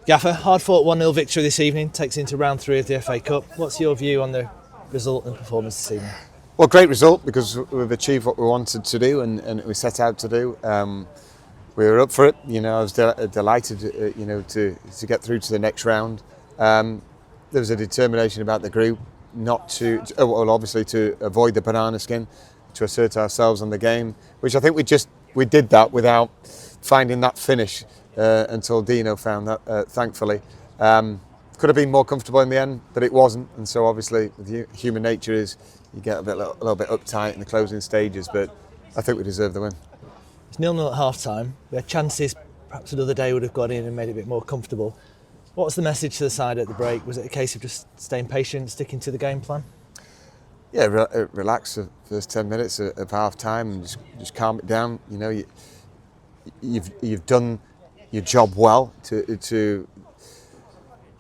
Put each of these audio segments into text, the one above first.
Gaffer, hard-fought 1-0 victory this evening takes into round 3 of the FA Cup. What's your view on the result and performance this evening? Well, great result because we've achieved what we wanted to do and we set out to do. We were up for it. I was delighted, to get through to the next round. There was a determination about the group not to obviously to avoid the banana skin, to assert ourselves on the game, which I think we did that without finding that finish until Dino found that, thankfully. Could have been more comfortable in the end, but it wasn't, and so obviously human nature is you get a little bit uptight in the closing stages, but I think we deserve the win. It's 0-0 at half-time. We had chances, perhaps another day would have got in and made it a bit more comfortable. What was the message to the side at the break? Was it a case of just staying patient, sticking to the game plan? Yeah, relax the first 10 minutes of half-time and just calm it down. You've done your job well for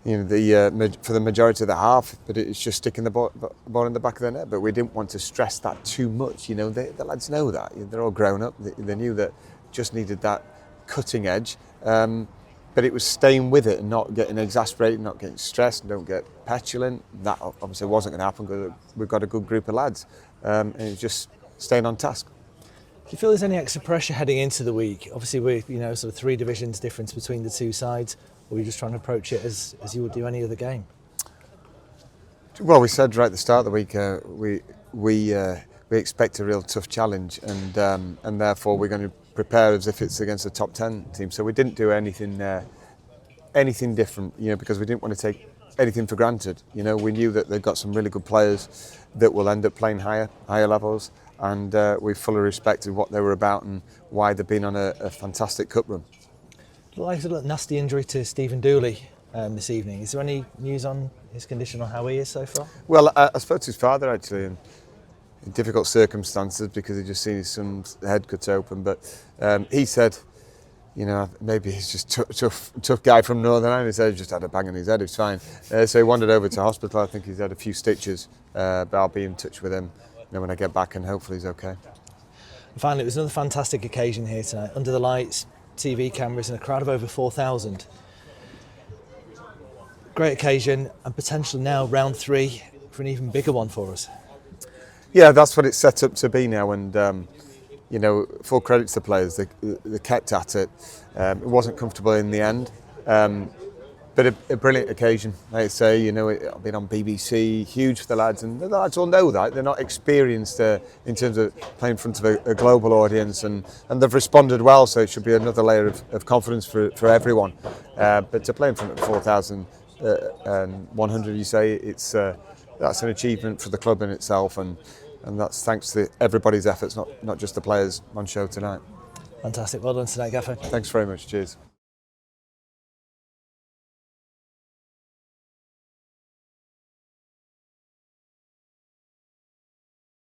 the majority of the half, but it's just sticking the ball in the back of the net. But we didn't want to stress that too much. The lads know that. They're all grown up. They knew that just needed that cutting edge. But it was staying with it and not getting exasperated, not getting stressed, don't get petulant. That obviously wasn't going to happen because we've got a good group of lads. And it was just staying on task. Do you feel there's any extra pressure heading into the week? Obviously, we're sort of 3 divisions difference between the two sides. Or are you just trying to approach it as you would do any other game? Well, we said right at the start of the week we expect a real tough challenge, and therefore we're going to prepare as if it's against a top 10 team. So we didn't do anything different, because we didn't want to take anything for granted. We knew that they've got some really good players that will end up playing higher levels, and we fully respected what they were about and why they've been on a fantastic cup run. Like a nasty injury to Stephen Dooley this evening. Is there any news on his condition or how he is so far? Well, I spoke to his father actually in difficult circumstances because he'd just seen his son's head cut open. But he said, maybe he's just tough guy from Northern Ireland. He said he just had a bang on his head. It's fine. So he wandered over to hospital. I think he's had a few stitches, but I'll be in touch with him when I get back, and hopefully he's okay. And finally, it was another fantastic occasion here tonight. Under the lights, TV cameras and a crowd of over 4,000. Great occasion and potentially now round 3 for an even bigger one for us. Yeah, that's what it's set up to be now, and full credit to the players. They kept at it. It wasn't comfortable in the end, but a brilliant occasion. Like I say, I've been on BBC, huge for the lads, and the lads all know that. They're not experienced in terms of playing in front of a global audience, and they've responded well, so it should be another layer of confidence for everyone. But to play in front of 4,100, you say, that's an achievement for the club in itself, and that's thanks to everybody's efforts, not just the players on show tonight. Fantastic. Well done tonight, Gaffer. Thanks very much. Cheers.